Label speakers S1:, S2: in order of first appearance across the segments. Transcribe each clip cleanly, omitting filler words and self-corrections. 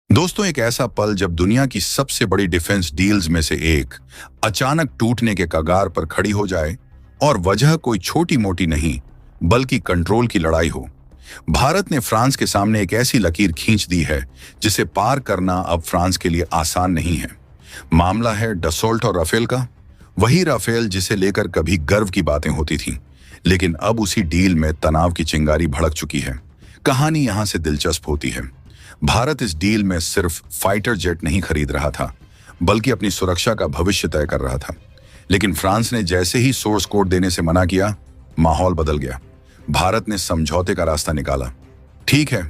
S1: दोस्तों, एक ऐसा पल जब दुनिया की सबसे बड़ी डिफेंस डील्स में से एक अचानक टूटने के कगार पर खड़ी हो जाए और वजह कोई छोटी मोटी नहीं बल्कि कंट्रोल की लड़ाई हो। भारत ने फ्रांस के सामने एक ऐसी लकीर खींच दी है जिसे पार करना अब फ्रांस के लिए आसान नहीं है। मामला है डसोल्ट और राफेल का। वही राफेल जिसे लेकर कभी गर्व की बातें होती थीं, लेकिन अब उसी डील में तनाव की चिंगारी भड़क चुकी है। कहानी यहां से दिलचस्प होती है। भारत इस डील में सिर्फ फाइटर जेट नहीं खरीद रहा था, बल्कि अपनी सुरक्षा का भविष्य तय कर रहा था। लेकिन फ्रांस ने जैसे ही सोर्स कोड देने से मना किया, माहौल बदल गया। भारत ने समझौते का रास्ता निकाला। ठीक है,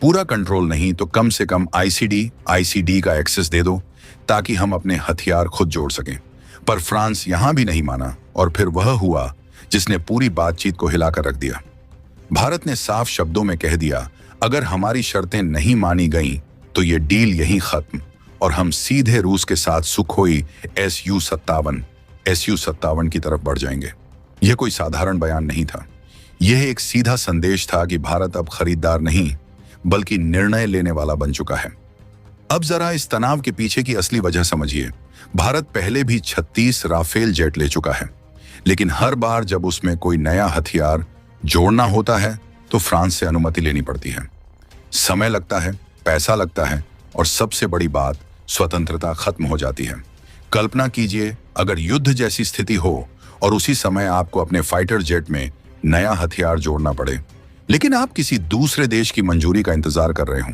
S1: पूरा कंट्रोल नहीं तो कम से कम आईसीडी का एक्सेस दे दो ताकि हम अपने हथियार खुद जोड़ सकें। पर फ्रांस यहां भी नहीं माना और फिर वह हुआ जिसने पूरी बातचीत को हिलाकर रख दिया। भारत ने साफ शब्दों में कह दिया, अगर हमारी शर्तें नहीं मानी गईं तो ये डील यहीं खत्म और हम सीधे रूस के साथ सुखोई SU-57 की तरफ बढ़ जाएंगे। यह कोई साधारण बयान नहीं था। यह एक सीधा संदेश था कि भारत अब खरीदार नहीं बल्कि निर्णय लेने वाला बन चुका है। अब जरा इस तनाव के पीछे की असली वजह समझिए। भारत पहले भी 36 राफेल जेट ले चुका है, लेकिन हर बार जब उसमें कोई नया हथियार जोड़ना होता है तो फ्रांस से अनुमति लेनी पड़ती है। समय लगता है, पैसा लगता है और सबसे बड़ी बात, स्वतंत्रता खत्म हो जाती है। कल्पना कीजिए, अगर युद्ध जैसी स्थिति हो और उसी समय आपको अपने फाइटर जेट में नया हथियार जोड़ना पड़े, लेकिन आप किसी दूसरे देश की मंजूरी का इंतजार कर रहे हों।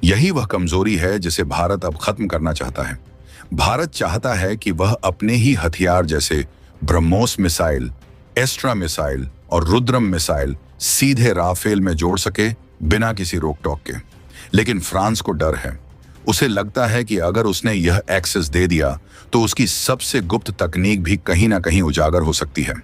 S1: यही वह कमजोरी है जिसे भारत अब खत्म करना चाहता है। भारत चाहता है कि वह अपने ही हथियार जैसे ब्रह्मोस मिसाइल, एस्ट्रा मिसाइल और रुद्रम मिसाइल सीधे राफेल में जोड़ सके बिना किसी रोक टोक के। लेकिन फ्रांस को डर है। उसे लगता है कि अगर उसने यह एक्सेस दे दिया तो उसकी सबसे गुप्त तकनीक भी कहीं ना कहीं उजागर हो सकती है,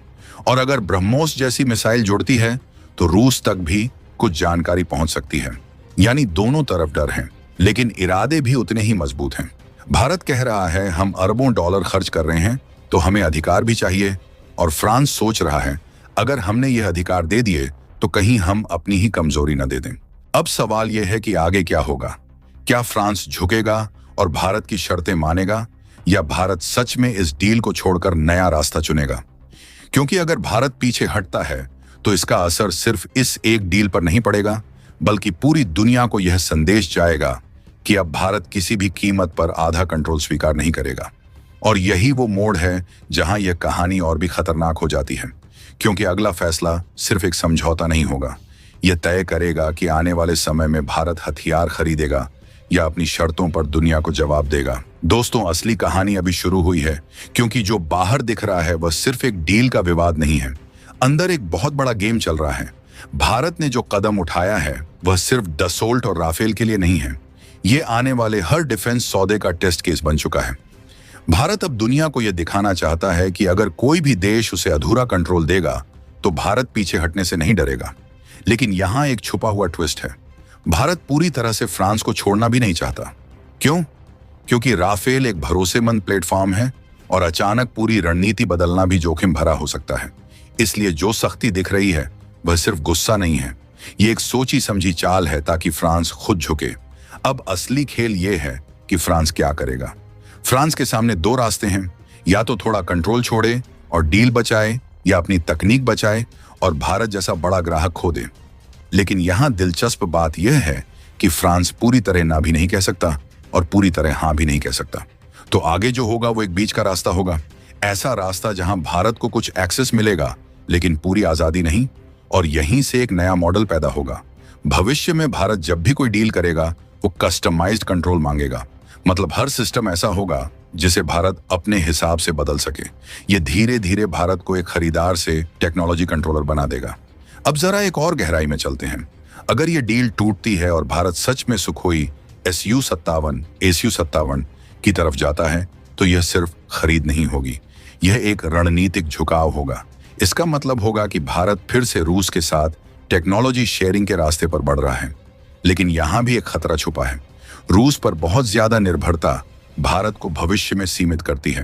S1: और अगर ब्रह्मोस जैसी मिसाइल जुड़ती है तो रूस तक भी कुछ जानकारी पहुंच सकती है। यानी दोनों तरफ डर है, लेकिन इरादे भी उतने ही मजबूत हैं। भारत कह रहा है, हम अरबों डॉलर खर्च कर रहे हैं तो हमें अधिकार भी चाहिए, और फ्रांस सोच रहा है, अगर हमने यह अधिकार दे दिए तो कहीं हम अपनी ही कमजोरी न दे दें। अब सवाल यह है कि आगे क्या होगा। क्या फ्रांस झुकेगा और भारत की शर्तें मानेगा, या भारत सच में इस डील को छोड़कर नया रास्ता चुनेगा? क्योंकि अगर भारत पीछे हटता है तो इसका असर सिर्फ इस एक डील पर नहीं पड़ेगा, बल्कि पूरी दुनिया को यह संदेश जाएगा कि अब भारत किसी भी कीमत पर आधा कंट्रोल स्वीकार नहीं करेगा। और यही वो मोड़ है जहां यह कहानी और भी खतरनाक हो जाती है, क्योंकि अगला फैसला सिर्फ एक समझौता नहीं होगा। यह तय करेगा कि आने वाले समय में भारत हथियार खरीदेगा या अपनी शर्तों पर दुनिया को जवाब देगा। दोस्तों, असली कहानी अभी शुरू हुई है, क्योंकि जो बाहर दिख रहा है वह सिर्फ एक डील का विवाद नहीं है। अंदर एक बहुत बड़ा गेम चल रहा है। भारत ने जो कदम उठाया है वह सिर्फ डसोल्ट और राफेल के लिए नहीं है। यह आने वाले हर डिफेंस सौदे का टेस्ट केस बन चुका है। भारत अब दुनिया को यह दिखाना चाहता है कि अगर कोई भी देश उसे अधूरा कंट्रोल देगा तो भारत पीछे हटने से नहीं डरेगा। लेकिन यहां एक छुपा हुआ ट्विस्ट है। भारत पूरी तरह से फ्रांस को छोड़ना भी नहीं चाहता। क्यों? क्योंकि राफेल एक भरोसेमंद प्लेटफॉर्म है और अचानक पूरी रणनीति बदलना भी जोखिम भरा हो सकता है। इसलिए जो सख्ती दिख रही है वह सिर्फ गुस्सा नहीं है, ये एक सोची समझी चाल है ताकि फ्रांस खुद झुके। अब असली खेल यह है कि फ्रांस क्या करेगा। फ्रांस के सामने दो रास्ते हैं, या तो थोड़ा कंट्रोल छोड़े और डील बचाए, या अपनी तकनीक बचाए और भारत जैसा बड़ा ग्राहक खो दे। लेकिन यहां दिलचस्प बात यह है कि फ्रांस पूरी तरह ना भी नहीं कह सकता और पूरी तरह हां भी नहीं कह सकता। तो आगे जो होगा वो एक बीच का रास्ता होगा। ऐसा रास्ता जहां भारत को कुछ एक्सेस मिलेगा लेकिन पूरी आजादी नहीं, और यहीं से एक नया मॉडल पैदा होगा। भविष्य में भारत जब भी कोई डील करेगा वो कस्टमाइज्ड कंट्रोल मांगेगा। मतलब हर सिस्टम ऐसा होगा जिसे भारत अपने हिसाब से बदल सके। ये धीरे धीरे भारत को एक खरीदार से टेक्नोलॉजी कंट्रोलर बना देगा। अब जरा एक और गहराई में चलते हैं। अगर ये डील टूटती है और भारत सच में सुखोई SU-57 की तरफ जाता है तो यह सिर्फ खरीद नहीं होगी, यह एक रणनीतिक झुकाव होगा। इसका मतलब होगा कि भारत फिर से रूस के साथ टेक्नोलॉजी शेयरिंग के रास्ते पर बढ़ रहा है। लेकिन यहां भी एक खतरा छुपा है। रूस पर बहुत ज्यादा निर्भरता भारत को भविष्य में सीमित करती है।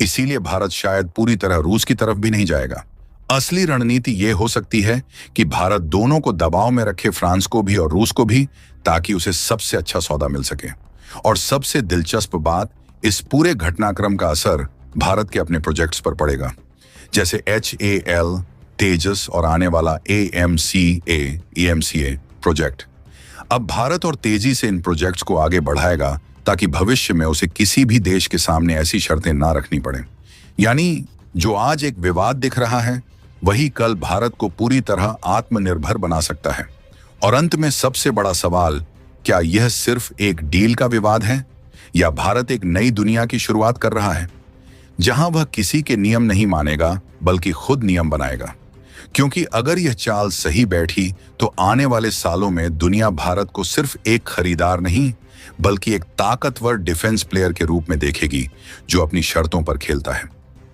S1: इसीलिए भारत शायद पूरी तरह रूस की तरफ भी नहीं जाएगा। असली रणनीति यह हो सकती है कि भारत दोनों को दबाव में रखे, फ्रांस को भी और रूस को भी, ताकि उसे सबसे अच्छा सौदा मिल सके। और सबसे दिलचस्प बात, इस पूरे घटनाक्रम का असर भारत के अपने प्रोजेक्ट्स पर पड़ेगा, जैसे HAL, तेजस और आने वाला EMCA प्रोजेक्ट। अब भारत और तेजी से इन प्रोजेक्ट्स को आगे बढ़ाएगा ताकि भविष्य में उसे किसी भी देश के सामने ऐसी शर्तें ना रखनी पड़े। यानी जो आज एक विवाद दिख रहा है, वही कल भारत को पूरी तरह आत्मनिर्भर बना सकता है। और अंत में सबसे बड़ा सवाल, क्या यह सिर्फ एक डील का विवाद है या भारत एक नई दुनिया की शुरुआत कर रहा है, जहां वह किसी के नियम नहीं मानेगा बल्कि खुद नियम बनाएगा? क्योंकि अगर यह चाल सही बैठी तो आने वाले सालों में दुनिया भारत को सिर्फ एक खरीदार नहीं बल्कि एक ताकतवर डिफेंस प्लेयर के रूप में देखेगी, जो अपनी शर्तों पर खेलता है।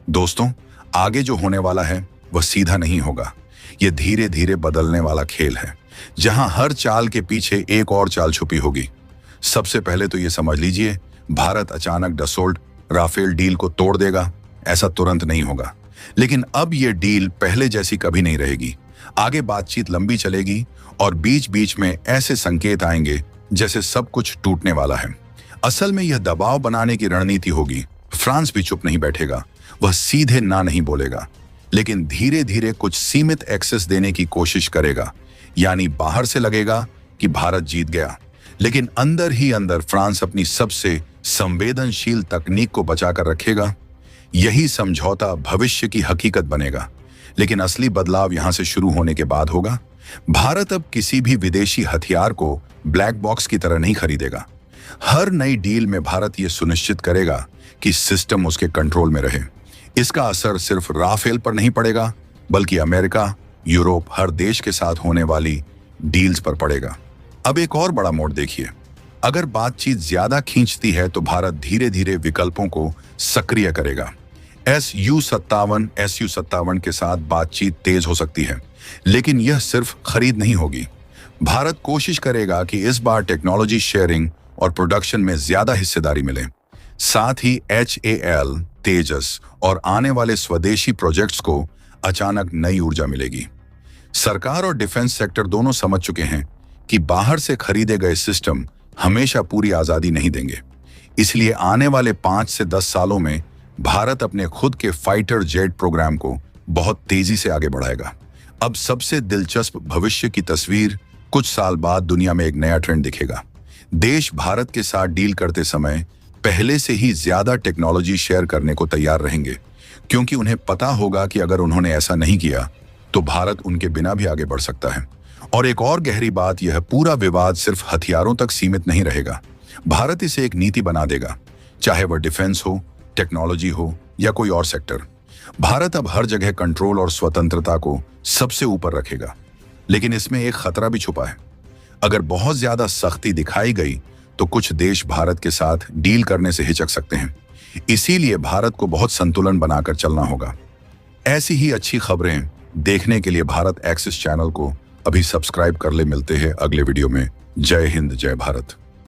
S1: दोस्तों, आगे जो होने वाला है वह सीधा नहीं होगा। यह धीरे धीरे बदलने वाला खेल है, जहां हर चाल के पीछे एक और चाल छुपी होगी। सबसे पहले तो यह समझ लीजिए, भारत अचानक डसोल्ट राफेल डील को तोड़ देगा, ऐसा तुरंत नहीं होगा। लेकिन अब यह डील पहले जैसी कभी नहीं रहेगी। आगे बातचीत लंबी चलेगी और बीच बीच में ऐसे संकेत आएंगे जैसे सब कुछ टूटने वाला है। असल में यह दबाव बनाने की रणनीति होगी। फ्रांस भी चुप नहीं बैठेगा, वह सीधे ना नहीं बोलेगा, लेकिन धीरे धीरे कुछ सीमित एक्सेस देने की कोशिश करेगा। यानी बाहर से लगेगा कि भारत जीत गया, लेकिन अंदर ही अंदर फ्रांस अपनी सबसे संवेदनशील तकनीक को बचाकर रखेगा। यही समझौता भविष्य की हकीकत बनेगा, लेकिन असली बदलाव यहां से शुरू होने के बाद होगा। भारत अब किसी भी विदेशी हथियार को ब्लैक बॉक्स की तरह नहीं खरीदेगा। हर नई डील में भारत यह सुनिश्चित करेगा कि सिस्टम उसके कंट्रोल में रहे। इसका असर सिर्फ राफेल पर नहीं पड़ेगा, बल्कि अमेरिका, यूरोप, हर देश के साथ होने वाली डील्स पर पड़ेगा। अब एक और बड़ा मोड़ देखिए, अगर बातचीत ज्यादा खींचती है तो भारत धीरे धीरे विकल्पों को सक्रिय करेगा। SU-57 के साथ बातचीत तेज हो सकती है, लेकिन यह सिर्फ खरीद नहीं होगी। भारत कोशिश करेगा कि इस बार टेक्नोलॉजी शेयरिंग और प्रोडक्शन में ज्यादा हिस्सेदारी मिले। साथ ही HAL, तेजस और आने वाले स्वदेशी प्रोजेक्ट्स को अचानक नई ऊर्जा मिलेगी। सरकार और डिफेंस सेक्टर दोनों समझ चुके हैं कि बाहर से खरीदे गए सिस्टम हमेशा पूरी आजादी नहीं देंगे। इसलिए आने वाले 5 से 10 सालों में भारत अपने खुद के फाइटर जेट प्रोग्राम को बहुत तेजी से आगे बढ़ाएगा। अब सबसे दिलचस्प भविष्य की तस्वीर, कुछ साल बाद दुनिया में एक नया ट्रेंड दिखेगा। देश भारत के साथ डील करते समय पहले से ही ज्यादा टेक्नोलॉजी शेयर करने को तैयार रहेंगे, क्योंकि उन्हें पता होगा कि अगर उन्होंने ऐसा नहीं किया तो भारत उनके बिना भी आगे बढ़ सकता है। और एक और गहरी बात, यह पूरा विवाद सिर्फ हथियारों तक सीमित नहीं रहेगा। भारत इसे एक नीति बना देगा, चाहे वह डिफेंस हो, टेक्नोलॉजी हो या कोई और सेक्टर। भारत अब हर जगह कंट्रोल और स्वतंत्रता को सबसे ऊपर रखेगा। लेकिन इसमें एक खतरा भी छुपा है। अगर बहुत ज्यादा सख्ती दिखाई गई तो कुछ देश भारत के साथ डील करने से हिचक सकते हैं। इसीलिए भारत को बहुत संतुलन बनाकर चलना होगा। ऐसी ही अच्छी खबरें देखने के लिए भारत एक्सिस चैनल को अभी सब्सक्राइब कर ले। मिलते हैं अगले वीडियो में। जय हिंद, जय भारत।